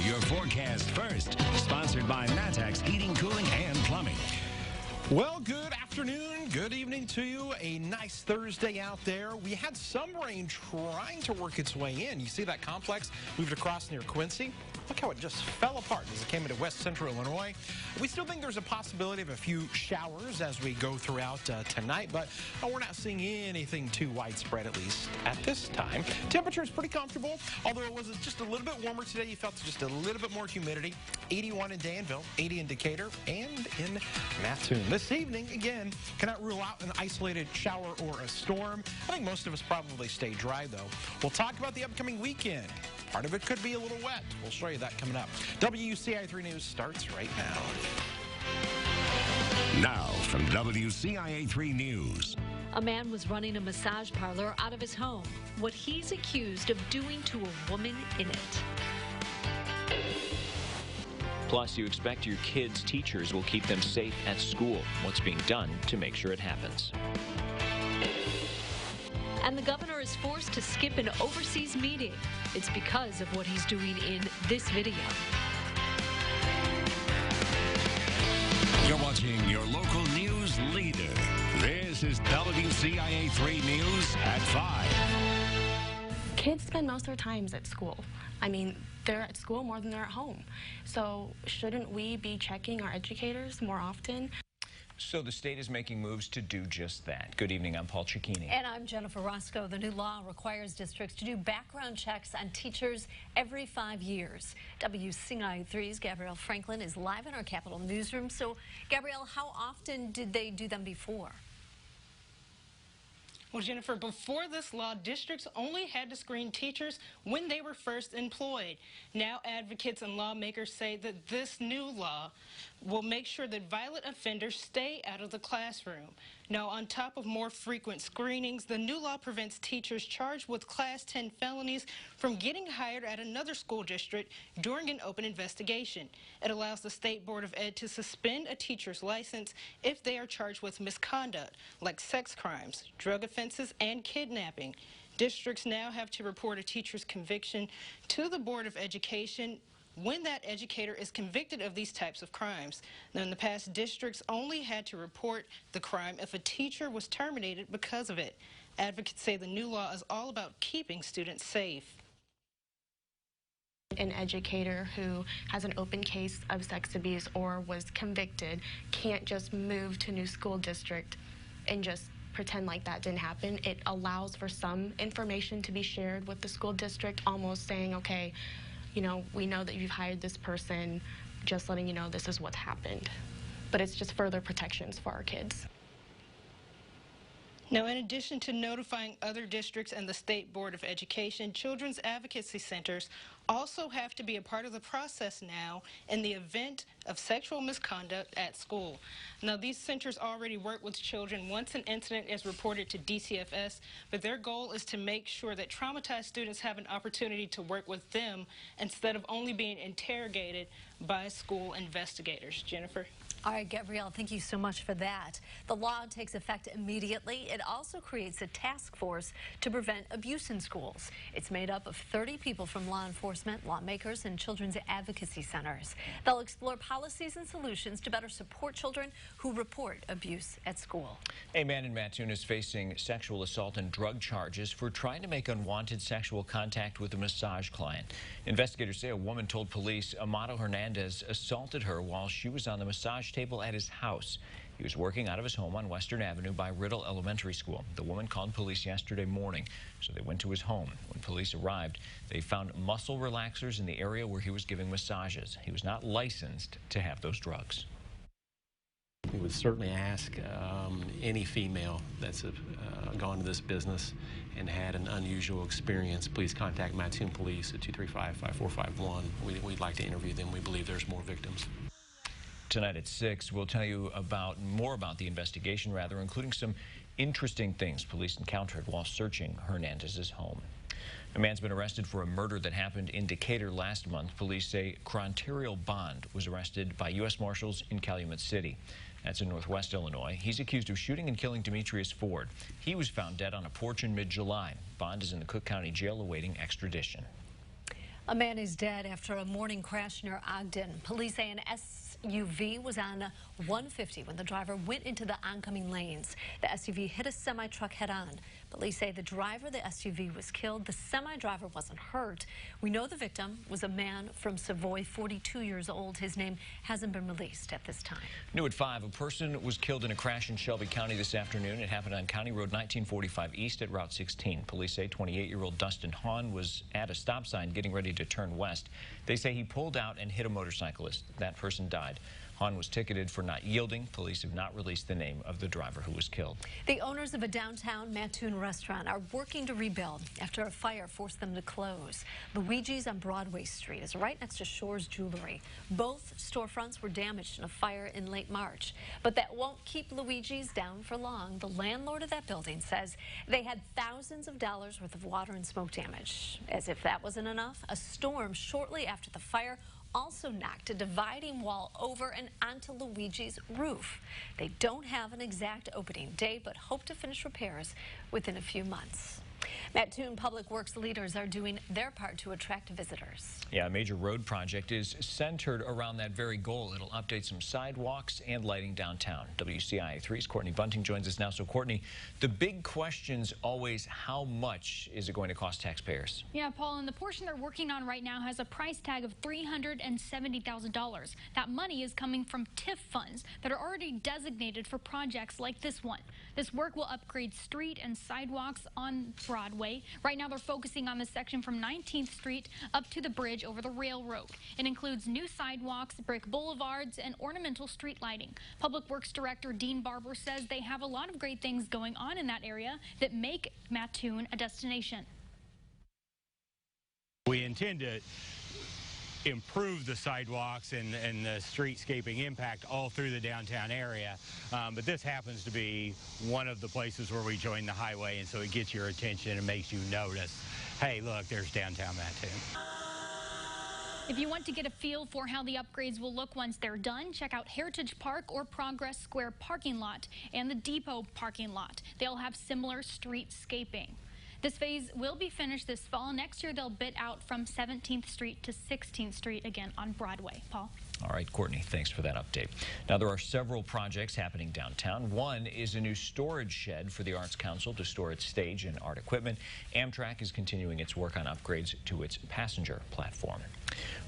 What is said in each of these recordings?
your forecast first. Sponsored by Matex Heating, Cooling, and Plumbing. Well, good afternoon, good evening to you. A nice Thursday out there. We had some rain trying to work its way in. You see that complex moved across near Quincy? Look how it just fell apart as it came into west central Illinois. We still think there's a possibility of a few showers as we go throughout tonight, but we're not seeing anything too widespread, at least at this time. Temperature is pretty comfortable, although it was just a little bit warmer today. You felt just a little bit more humidity. 81 in Danville, 80 in Decatur, and in Mattoon. This evening, again, cannot rule out an isolated shower or a storm. I think most of us probably stay dry, though. We'll talk about the upcoming weekend. Part of it could be a little wet. We'll show you that coming up. WCIA 3 News starts right now. Now from WCIA 3 News. A man was running a massage parlor out of his home. What he's accused of doing to a woman in it. Plus, you expect your kids' teachers will keep them safe at school. What's being done to make sure it happens? And the governor is forced to skip an overseas meeting. It's because of what he's doing in this video. You're watching your local news leader. This is WCIA 3 News at 5. Kids spend most of their times at school. I mean, they're at school more than they're at home. So shouldn't we be checking our educators more often? So the state is making moves to do just that. Good evening, I'm Paul Cicchini. And I'm Jennifer Roscoe. The new law requires districts to do background checks on teachers every 5 years. WCIA 3's Gabrielle Franklin is live in our Capitol newsroom. So, Gabrielle, how often did they do them before? Well, Jennifer, before this law, districts only had to screen teachers when they were first employed. Now, advocates and lawmakers say that this new law will make sure that violent offenders stay out of the classroom. Now, on top of more frequent screenings, the new law prevents teachers charged with Class 10 felonies from getting hired at another school district during an open investigation. It allows the State Board of Ed to suspend a teacher's license if they are charged with misconduct, like sex crimes, drug offenses, and kidnapping. Districts now have to report a teacher's conviction to the Board of Education when that educator is convicted of these types of crimes. Now, in the past, districts only had to report the crime if a teacher was terminated because of it. Advocates say the new law is all about keeping students safe. An educator who has an open case of sex abuse or was convicted can't just move to a new school district and just pretend like that didn't happen. It allows for some information to be shared with the school district, almost saying, okay, you know, we know that you've hired this person, just letting you know this is what's happened. But it's just further protections for our kids. Now, in addition to notifying other districts and the State Board of Education, children's advocacy centers also have to be a part of the process now in the event of sexual misconduct at school. Now, these centers already work with children once an incident is reported to DCFS, but their goal is to make sure that traumatized students have an opportunity to work with them instead of only being interrogated by school investigators. Jennifer? All right, Gabrielle, thank you so much for that. The law takes effect immediately. It also creates a task force to prevent abuse in schools. It's made up of 30 people from law enforcement, lawmakers, and children's advocacy centers. They'll explore policies and solutions to better support children who report abuse at school. A man in Mattoon is facing sexual assault and drug charges for trying to make unwanted sexual contact with a massage client. Investigators say a woman told police Amado Hernandez assaulted her while she was on the massage table at his house. He was working out of his home on Western Avenue by Riddle Elementary School. The woman called police yesterday morning, so they went to his home. When police arrived, they found muscle relaxers in the area where he was giving massages. He was not licensed to have those drugs. We would certainly ask any female that's gone to this business and had an unusual experience, please contact Mattoon Police at 235-5451. We'd like to interview them. We believe there's more victims. Tonight at 6, we'll tell you more about the investigation, including some interesting things police encountered while searching Hernandez's home. A man's been arrested for a murder that happened in Decatur last month. Police say Cronterial Bond was arrested by U.S. Marshals in Calumet City. That's in northwest Illinois. He's accused of shooting and killing Demetrius Ford. He was found dead on a porch in mid-July. Bond is in the Cook County Jail awaiting extradition. A man is dead after a morning crash near Ogden. Police say an SUV was on 150 when the driver went into the oncoming lanes. The SUV hit a semi-truck head-on. Police say the driver of the SUV was killed. The semi-driver wasn't hurt. We know the victim was a man from Savoy, 42 years old. His name hasn't been released at this time. New at 5, a person was killed in a crash in Shelby County this afternoon. It happened on County Road 1945 East at Route 16. Police say 28-year-old Dustin Hahn was at a stop sign getting ready to turn west. They say he pulled out and hit a motorcyclist. That person died. Hahn was ticketed for not yielding. Police have not released the name of the driver who was killed. The owners of a downtown Mattoon restaurant are working to rebuild after a fire forced them to close. Luigi's on Broadway Street is right next to Shore's Jewelry. Both storefronts were damaged in a fire in late March. But that won't keep Luigi's down for long. The landlord of that building says they had thousands of dollars worth of water and smoke damage. As if that wasn't enough, a storm shortly after the fire also knocked a dividing wall over and onto Luigi's roof. They don't have an exact opening date, but hope to finish repairs within a few months. Mattoon Public Works leaders are doing their part to attract visitors. Yeah, a major road project is centered around that very goal. It'll update some sidewalks and lighting downtown. WCIA 3's Courtney Bunting joins us now. So, Courtney, the big question's always how much is it going to cost taxpayers? Yeah, Paul, and the portion they're working on right now has a price tag of $370,000. That money is coming from TIF funds that are already designated for projects like this one. This work will upgrade street and sidewalks on Broadway. Right now, they're focusing on the section from 19th Street up to the bridge over the railroad. It includes new sidewalks, brick boulevards, and ornamental street lighting. Public Works Director Dean Barber says they have a lot of great things going on in that area that make Mattoon a destination. We intend to improve the sidewalks and the streetscaping impact all through the downtown area. But this happens to be one of the places where we join the highway, and so it gets your attention and makes you notice, hey, look, there's downtown Mattoon. If you want to get a feel for how the upgrades will look once they're done, check out Heritage Park or Progress Square parking lot and the Depot parking lot. They'll have similar streetscaping. This phase will be finished this fall. Next year, they'll bid out from 17th Street to 16th Street again on Broadway. Paul? All right, Courtney, thanks for that update. Now, there are several projects happening downtown. One is a new storage shed for the Arts Council to store its stage and art equipment. Amtrak is continuing its work on upgrades to its passenger platform.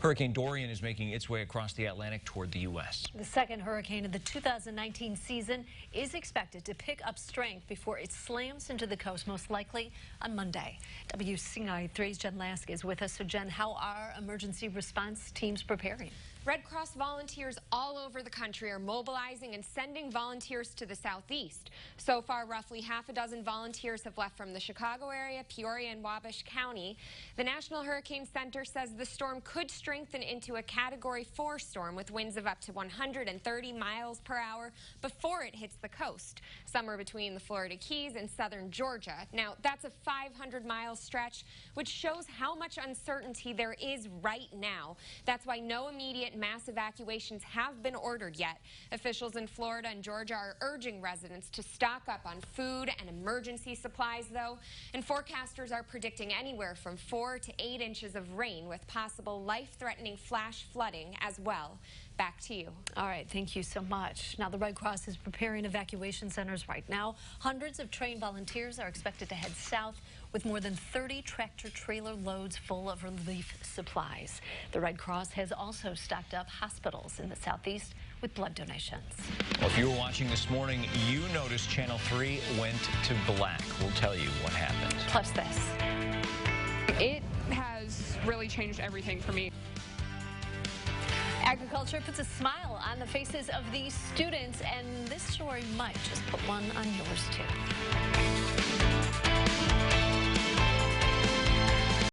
Hurricane Dorian is making its way across the Atlantic toward the U.S. The second hurricane of the 2019 season is expected to pick up strength before it slams into the coast, most likely on Monday. WCIA 3's Jen Lask is with us. So, Jen, how are emergency response teams preparing? Red Cross volunteers all over the country are mobilizing and sending volunteers to the southeast. So far, roughly half a dozen volunteers have left from the Chicago area, Peoria, and Wabash County. The National Hurricane Center says the storm could strengthen into a Category 4 storm with winds of up to 130 miles per hour before it hits the coast, somewhere between the Florida Keys and southern Georgia. Now, that's a 500-mile stretch, which shows how much uncertainty there is right now. That's why no immediate mass evacuations have been ordered yet. Officials in Florida and Georgia are urging residents to stock up on food and emergency supplies, though, and forecasters are predicting anywhere from 4 to 8 inches of rain with possible life-threatening flash flooding as well. Back to you. All right, thank you so much. Now, the Red Cross is preparing evacuation centers right now. Hundreds of trained volunteers are expected to head south with more than 30 tractor-trailer loads full of relief supplies. The Red Cross has also stocked up hospitals in the southeast with blood donations. Well, if you were watching this morning, you noticed Channel 3 went to black. We'll tell you what happened. Plus this. It has really changed everything for me. Agriculture puts a smile on the faces of these students, and this story might just put one on yours, too.